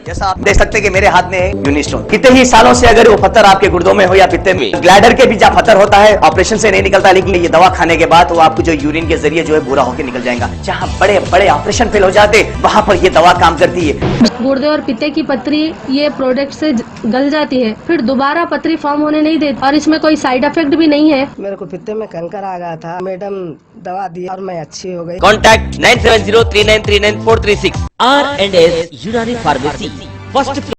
जैसा आप देख सकते हैं कि मेरे हाथ में है यूनिस्टोन। कितने ही सालों से अगर वो पत्थर आपके गुर्दों में हो या पित्ते में, ग्लैडर के भी जहाँ पत्थर होता है ऑपरेशन से नहीं निकलता, लेकिन ये दवा खाने के बाद वो आपको जो यूरिन के जरिए जो है बुरा होकर निकल जाएगा। जहाँ बड़े बड़े ऑपरेशन फेल हो जाते वहां पर ये दवा काम करती है। गुर्दे और पित्ते की पथरी ये प्रोडक्ट से गल जाती है, फिर दोबारा पथरी फॉर्म होने नहीं देती और इसमें कोई साइड इफेक्ट भी नहीं है। मेरे को पित्ते में कैंकर आ गया था, मैडम दवा दी और मैं अच्छी हो गई। Contact 9703939436 R&S Unani Pharmacy. First